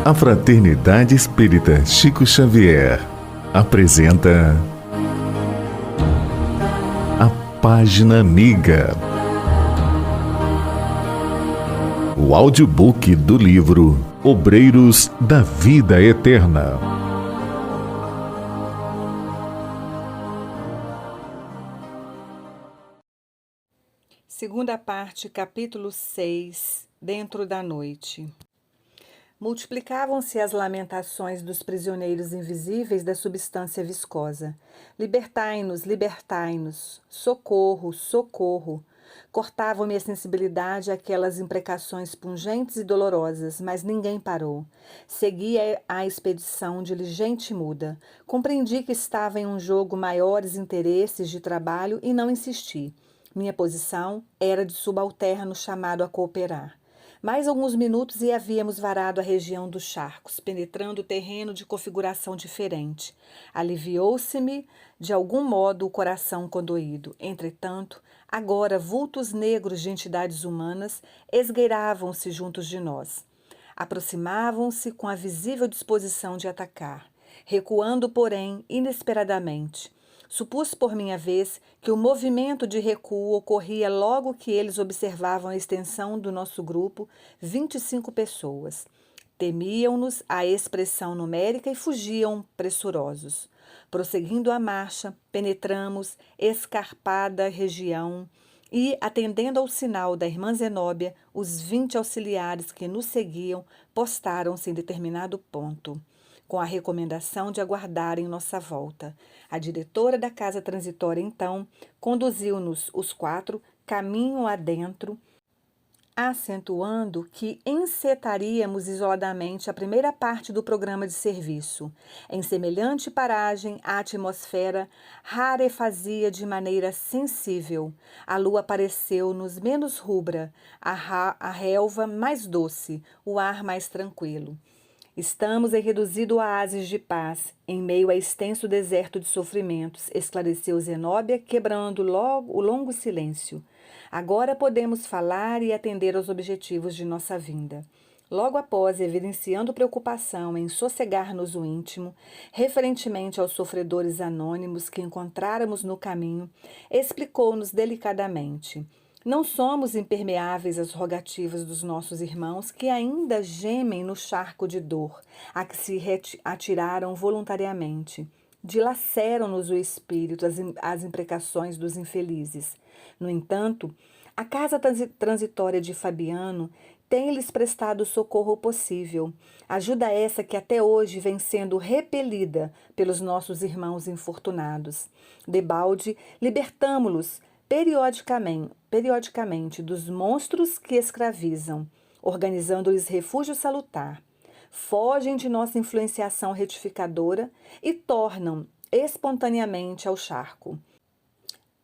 A Fraternidade Espírita Chico Xavier apresenta a Página Amiga, o audiobook do livro Obreiros da Vida Eterna. Segunda parte, capítulo 6, Dentro da Noite. Multiplicavam-se as lamentações dos prisioneiros invisíveis da substância viscosa. Libertai-nos, libertai-nos, socorro, socorro. Cortavam-me a sensibilidade aquelas imprecações pungentes e dolorosas, mas ninguém parou. Segui a expedição diligente e muda. Compreendi que estava em um jogo maiores interesses de trabalho e não insisti. Minha posição era de subalterno chamado a cooperar. Mais alguns minutos e havíamos varado a região dos charcos, penetrando o terreno de configuração diferente. Aliviou-se-me, de algum modo, o coração condoído. Entretanto, agora vultos negros de entidades humanas esgueiravam-se juntos de nós. Aproximavam-se com a visível disposição de atacar, recuando, porém, inesperadamente. Supus por minha vez que o movimento de recuo ocorria logo que eles observavam a extensão do nosso grupo, 25 pessoas. Temiam-nos a expressão numérica e fugiam pressurosos. Prosseguindo a marcha, penetramos escarpada região e, atendendo ao sinal da irmã Zenóbia, os 20 auxiliares que nos seguiam postaram-se em determinado ponto, com a recomendação de aguardarem nossa volta. A diretora da casa transitória, então, conduziu-nos os 4 caminho adentro, acentuando que encetaríamos isoladamente a primeira parte do programa de serviço. Em semelhante paragem, a atmosfera rarefazia de maneira sensível. A lua pareceu-nos menos rubra, a relva mais doce, o ar mais tranquilo. Estamos em reduzido oásis de paz, em meio a extenso deserto de sofrimentos, esclareceu Zenóbia, quebrando logo o longo silêncio. Agora podemos falar e atender aos objetivos de nossa vinda. Logo após, evidenciando preocupação em sossegar-nos o íntimo, referentemente aos sofredores anônimos que encontráramos no caminho, explicou-nos delicadamente: não somos impermeáveis às rogativas dos nossos irmãos que ainda gemem no charco de dor, a que se atiraram voluntariamente. Dilaceram-nos o espírito as imprecações dos infelizes. No entanto, a casa transitória de Fabiano tem-lhes prestado o socorro possível, ajuda essa que até hoje vem sendo repelida pelos nossos irmãos infortunados. Debalde, libertamo-los periodicamente dos monstros que escravizam, organizando-lhes refúgio salutar. Fogem de nossa influenciação retificadora e tornam espontaneamente ao charco.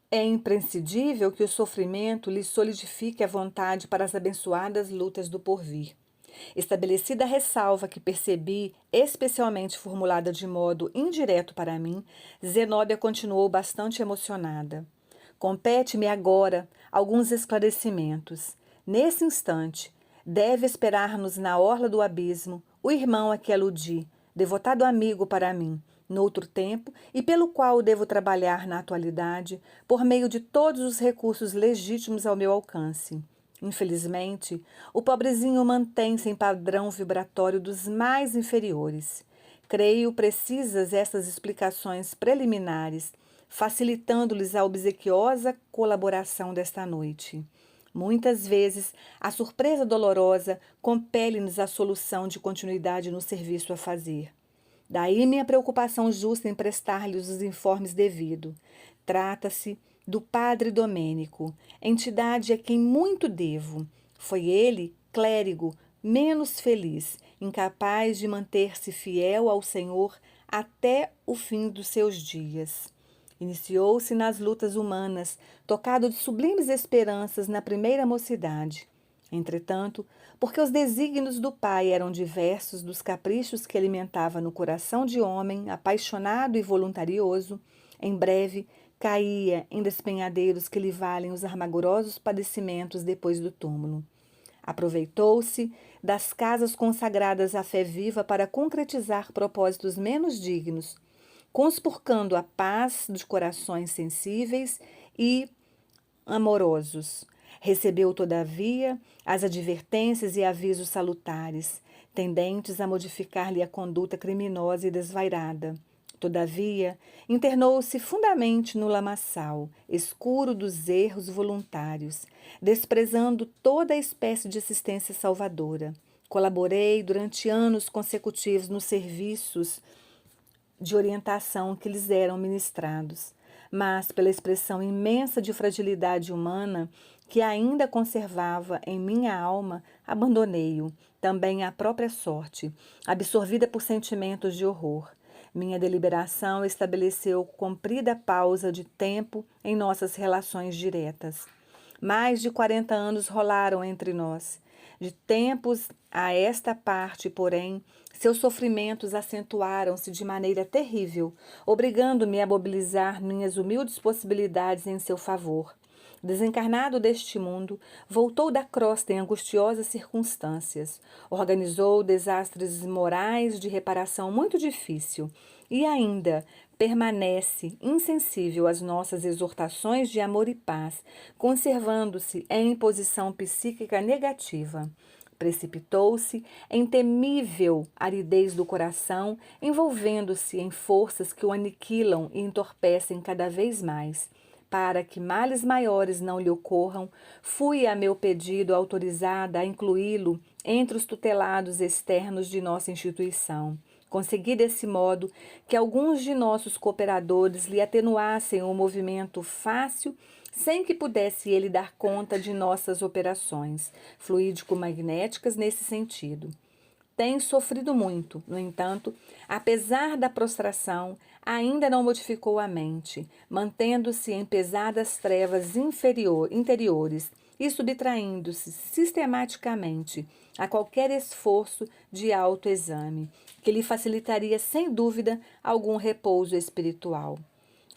É imprescindível que o sofrimento lhes solidifique a vontade para as abençoadas lutas do porvir. Estabelecida a ressalva que percebi, especialmente formulada de modo indireto para mim, Zenóbia continuou bastante emocionada. Compete-me agora alguns esclarecimentos. Nesse instante, deve esperar-nos na orla do abismo o irmão a que aludi, devotado amigo para mim, noutro tempo, e pelo qual devo trabalhar na atualidade, por meio de todos os recursos legítimos ao meu alcance. Infelizmente, o pobrezinho mantém-se em padrão vibratório dos mais inferiores. Creio precisas estas explicações preliminares, facilitando-lhes a obsequiosa colaboração desta noite. Muitas vezes, a surpresa dolorosa compele-nos a solução de continuidade no serviço a fazer. Daí minha preocupação justa em prestar-lhes os informes devidos. Trata-se do padre Domênico, entidade a quem muito devo. Foi ele, clérigo, menos feliz, incapaz de manter-se fiel ao Senhor até o fim dos seus dias. Iniciou-se nas lutas humanas, tocado de sublimes esperanças na primeira mocidade. Entretanto, porque os desígnios do Pai eram diversos dos caprichos que alimentava no coração de homem apaixonado e voluntarioso, em breve caía em despenhadeiros que lhe valem os amargurosos padecimentos depois do túmulo. Aproveitou-se das casas consagradas à fé viva para concretizar propósitos menos dignos, conspurcando a paz de corações sensíveis e amorosos. Recebeu, todavia, as advertências e avisos salutares, tendentes a modificar-lhe a conduta criminosa e desvairada. Todavia, internou-se fundamente no lamaçal, escuro dos erros voluntários, desprezando toda a espécie de assistência salvadora. Colaborei durante anos consecutivos nos serviços de orientação que lhes eram ministrados, mas pela expressão imensa de fragilidade humana que ainda conservava em minha alma, abandonei-o, também à própria sorte, absorvida por sentimentos de horror. Minha deliberação estabeleceu comprida pausa de tempo em nossas relações diretas. Mais de 40 anos rolaram entre nós. De tempos a esta parte, porém, seus sofrimentos acentuaram-se de maneira terrível, obrigando-me a mobilizar minhas humildes possibilidades em seu favor. Desencarnado deste mundo, voltou da crosta em angustiosas circunstâncias, organizou desastres morais de reparação muito difícil e ainda permanece insensível às nossas exortações de amor e paz, conservando-se em posição psíquica negativa. Precipitou-se em temível aridez do coração, envolvendo-se em forças que o aniquilam e entorpecem cada vez mais. Para que males maiores não lhe ocorram, fui a meu pedido autorizada a incluí-lo entre os tutelados externos de nossa instituição. Consegui desse modo que alguns de nossos cooperadores lhe atenuassem o movimento fácil, sem que pudesse ele dar conta de nossas operações fluídico-magnéticas nesse sentido. Tem sofrido muito, no entanto, apesar da prostração, ainda não modificou a mente, mantendo-se em pesadas trevas interiores e subtraindo-se sistematicamente a qualquer esforço de autoexame, que lhe facilitaria sem dúvida algum repouso espiritual.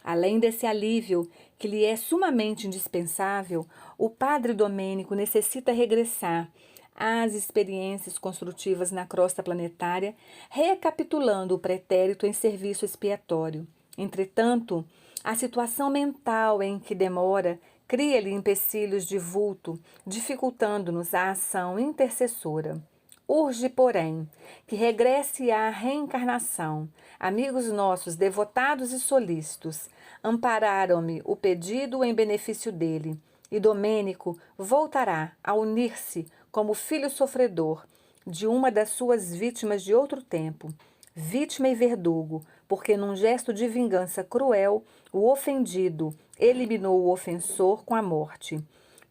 Além desse alívio, que lhe é sumamente indispensável, o padre Domênico necessita regressar às experiências construtivas na crosta planetária, recapitulando o pretérito em serviço expiatório. Entretanto, a situação mental em que demora cria-lhe empecilhos de vulto, dificultando-nos a ação intercessora. Urge, porém, que regresse à reencarnação. Amigos nossos, devotados e solícitos, ampararam-me o pedido em benefício dele, e Domênico voltará a unir-se como filho sofredor de uma das suas vítimas de outro tempo, vítima e verdugo, porque num gesto de vingança cruel, o ofendido eliminou o ofensor com a morte.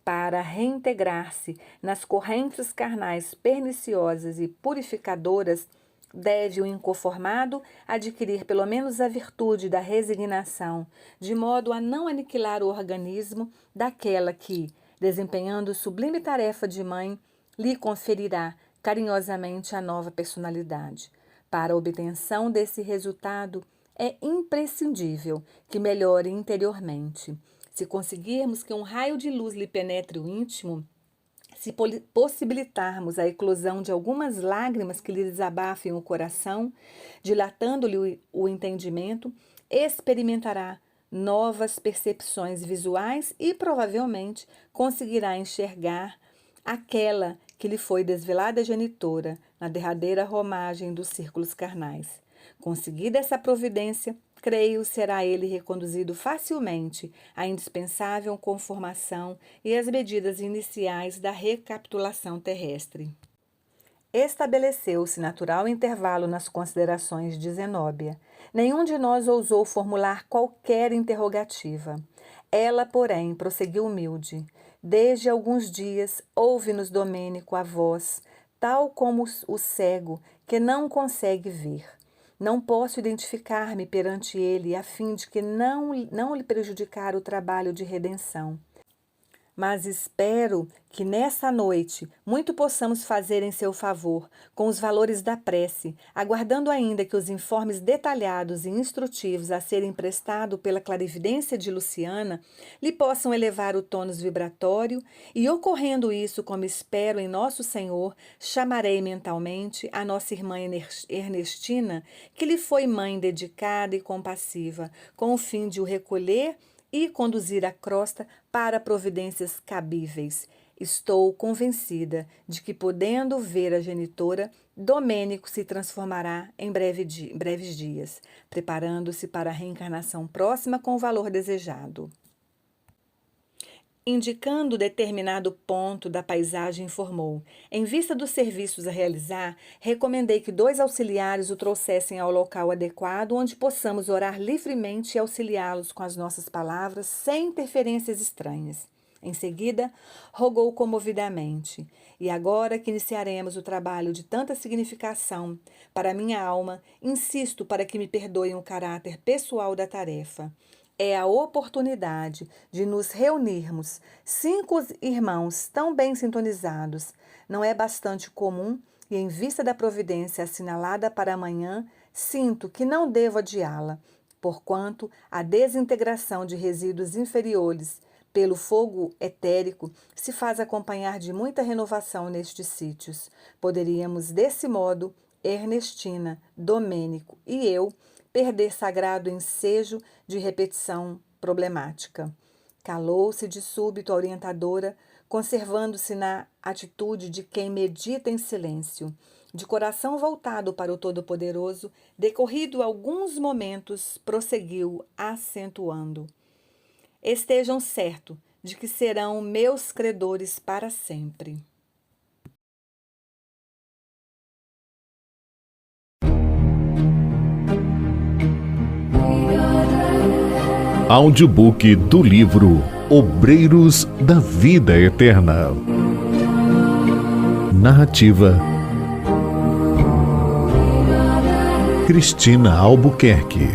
Para reintegrar-se nas correntes carnais perniciosas e purificadoras, deve o inconformado adquirir pelo menos a virtude da resignação, de modo a não aniquilar o organismo daquela que, desempenhando sublime tarefa de mãe, lhe conferirá carinhosamente a nova personalidade. Para a obtenção desse resultado, é imprescindível que melhore interiormente. Se conseguirmos que um raio de luz lhe penetre o íntimo, se possibilitarmos a eclosão de algumas lágrimas que lhe desabafem o coração, dilatando-lhe o entendimento, experimentará novas percepções visuais e provavelmente conseguirá enxergar aquela que lhe foi desvelada genitora na derradeira romagem dos círculos carnais. Conseguida essa providência, creio será ele reconduzido facilmente à indispensável conformação e às medidas iniciais da recapitulação terrestre. Estabeleceu-se natural intervalo nas considerações de Zenóbia. Nenhum de nós ousou formular qualquer interrogativa. Ela, porém, prosseguiu humilde. Desde alguns dias, ouve-nos Domênico a voz, tal como o cego, que não consegue ver. Não posso identificar-me perante ele, a fim de que não lhe prejudicar o trabalho de redenção. Mas espero que nessa noite muito possamos fazer em seu favor, com os valores da prece, aguardando ainda que os informes detalhados e instrutivos a serem prestados pela clarividência de Luciana lhe possam elevar o tônus vibratório e, ocorrendo isso, como espero em nosso Senhor, chamarei mentalmente a nossa irmã Ernestina, que lhe foi mãe dedicada e compassiva, com o fim de o recolher e conduzir a crosta para providências cabíveis. Estou convencida de que, podendo ver a genitora, Domênico se transformará em breves dias, preparando-se para a reencarnação próxima com o valor desejado. Indicando determinado ponto da paisagem, informou: em vista dos serviços a realizar, recomendei que 2 auxiliares o trouxessem ao local adequado, onde possamos orar livremente e auxiliá-los com as nossas palavras, sem interferências estranhas. Em seguida, rogou comovidamente: e agora que iniciaremos o trabalho de tanta significação para minha alma, insisto para que me perdoem o caráter pessoal da tarefa. É a oportunidade de nos reunirmos, 5 irmãos tão bem sintonizados. Não é bastante comum e, em vista da providência assinalada para amanhã, sinto que não devo adiá-la, porquanto a desintegração de resíduos inferiores pelo fogo etérico se faz acompanhar de muita renovação nestes sítios. Poderíamos, desse modo, Ernestina, Domênico e eu, perder sagrado ensejo de repetição problemática. Calou-se de súbito a orientadora, conservando-se na atitude de quem medita em silêncio. De coração voltado para o Todo-Poderoso, decorrido alguns momentos, prosseguiu, acentuando: estejam certos de que serão meus credores para sempre. Audiobook do livro Obreiros da Vida Eterna. Narrativa: Cristina Albuquerque.